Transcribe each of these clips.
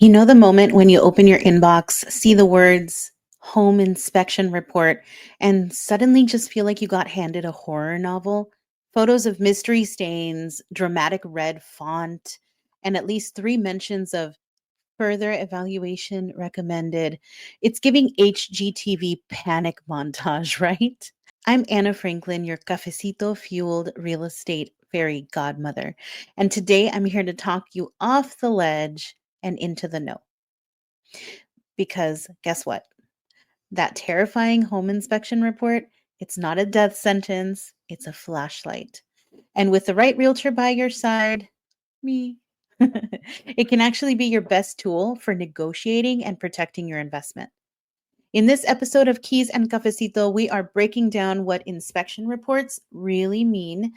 You know the moment when you open your inbox, see the words home inspection report, and suddenly just feel like you got handed a horror novel? Photos of mystery stains, dramatic red font, and at least three mentions of further evaluation recommended. It's giving HGTV panic montage, right? I'm Anna Franklin, your cafecito-fueled real estate fairy godmother. And today I'm here to talk you off the ledge and into the know. Because guess what? That terrifying home inspection report, it's not a death sentence, it's a flashlight. And with the right realtor by your side, me, it can actually be your best tool for negotiating and protecting your investment. In this episode of Keys and Cafecito, we are breaking down what inspection reports really mean,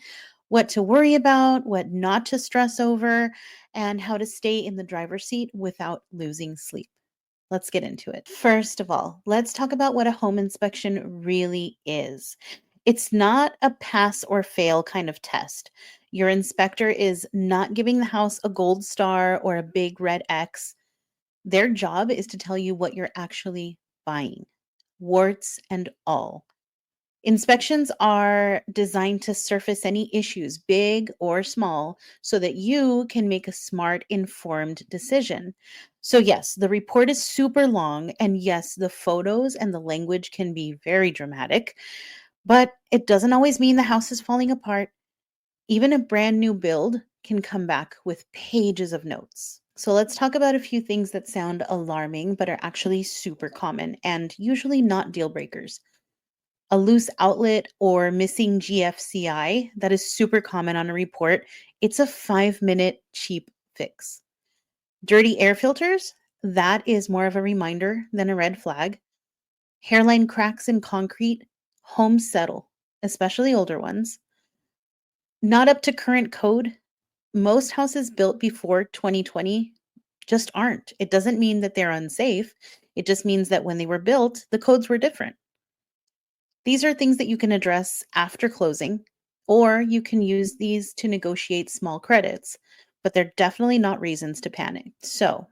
what to worry about, what not to stress over, and how to stay in the driver's seat without losing sleep. Let's get into it. First of all, let's talk about what a home inspection really is. It's not a pass or fail kind of test. Your inspector is not giving the house a gold star or a big red X. Their job is to tell you what you're actually buying, warts and all. Inspections are designed to surface any issues, big or small, so that you can make a smart, informed decision. So, yes, the report is super long, and yes, the photos and the language can be very dramatic, but it doesn't always mean the house is falling apart. Even a brand new build can come back with pages of notes. So, let's talk about a few things that sound alarming, but are actually super common and usually not deal breakers. A loose outlet or missing GFCI that is super common on a report. It's a 5-minute cheap fix. Dirty air filters, that is more of a reminder than a red flag. Hairline cracks in concrete, homes settle, especially older ones. Not up to current code. Most houses built before 2020 just aren't. It doesn't mean that they're unsafe. It just means that when they were built, the codes were different. These are things that you can address after closing, or you can use these to negotiate small credits, but they're definitely not reasons to panic. So,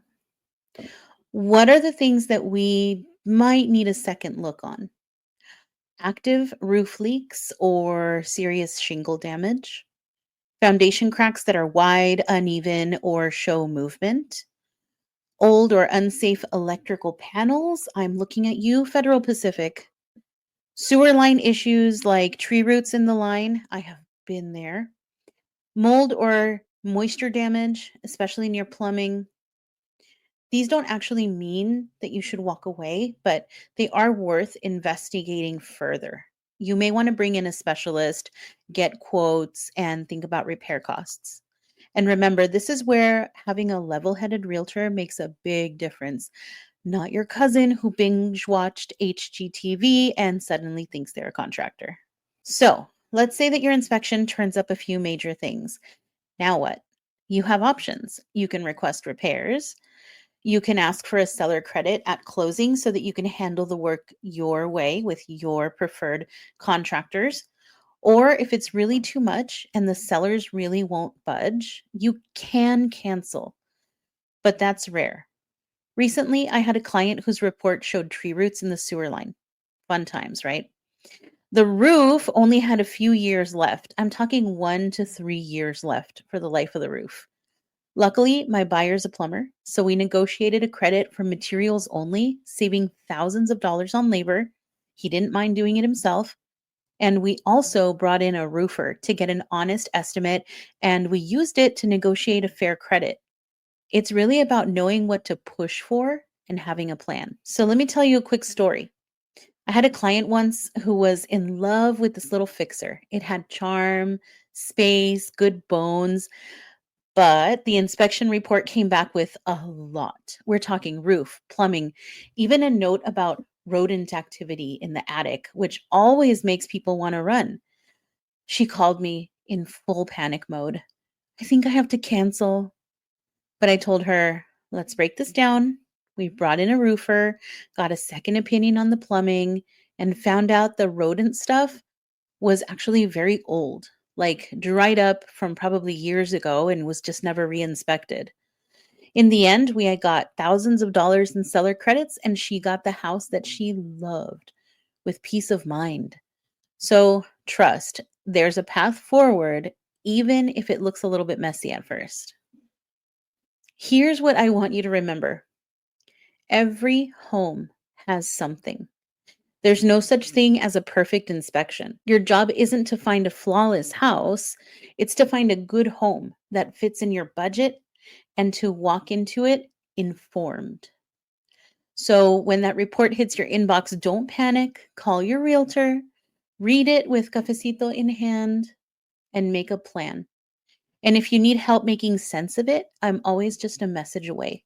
what are the things that we might need a second look on? Active roof leaks or serious shingle damage, foundation cracks that are wide, uneven, or show movement, old or unsafe electrical panels. I'm looking at you, Federal Pacific. Sewer line issues like tree roots in the line, I have been there. Mold or moisture damage, especially near plumbing. These don't actually mean that you should walk away, but they are worth investigating further. You may want to bring in a specialist, get quotes, and think about repair costs. And remember, this is where having a level headed realtor makes a big difference. Not your cousin who binge watched HGTV and suddenly thinks they're a contractor. So let's say that your inspection turns up a few major things. Now what? You have options. You can request repairs. You can ask for a seller credit at closing so that you can handle the work your way with your preferred contractors. Or if it's really too much and the sellers really won't budge, you can cancel, but that's rare. Recently, I had a client whose report showed tree roots in the sewer line. Fun times, right? The roof only had a few years left. I'm talking 1 to 3 years left for the life of the roof. Luckily, my buyer's a plumber, so we negotiated a credit for materials only, saving thousands of dollars on labor. He didn't mind doing it himself. And we also brought in a roofer to get an honest estimate, and we used it to negotiate a fair credit. It's really about knowing what to push for and having a plan. So let me tell you a quick story. I had a client once who was in love with this little fixer. It had charm, space, good bones, but the inspection report came back with a lot. We're talking roof, plumbing, even a note about rodent activity in the attic, which always makes people want to run. She called me in full panic mode. I think I have to cancel. But I told her, let's break this down. We brought in a roofer, got a second opinion on the plumbing, and found out the rodent stuff was actually very old, like dried up from probably years ago and was just never re-inspected. In the end, we got thousands of dollars in seller credits, and she got the house that she loved with peace of mind. So trust, there's a path forward, even if it looks a little bit messy at first. Here's what I want you to remember: every home has something. There's no such thing as a perfect inspection. Your job isn't to find a flawless house, it's to find a good home that fits in your budget and to walk into it informed. So when that report hits your inbox, don't panic. Call your realtor, read it with cafecito in hand, and make a plan. And if you need help making sense of it, I'm always just a message away.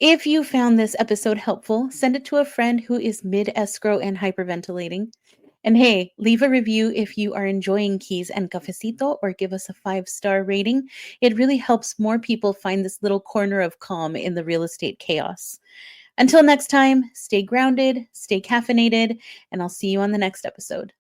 If you found this episode helpful, send it to a friend who is mid escrow and hyperventilating. And hey, leave a review if you are enjoying Keys and Cafecito, or give us a 5-star rating. It really helps more people find this little corner of calm in the real estate chaos. Until next time, stay grounded, stay caffeinated, and I'll see you on the next episode.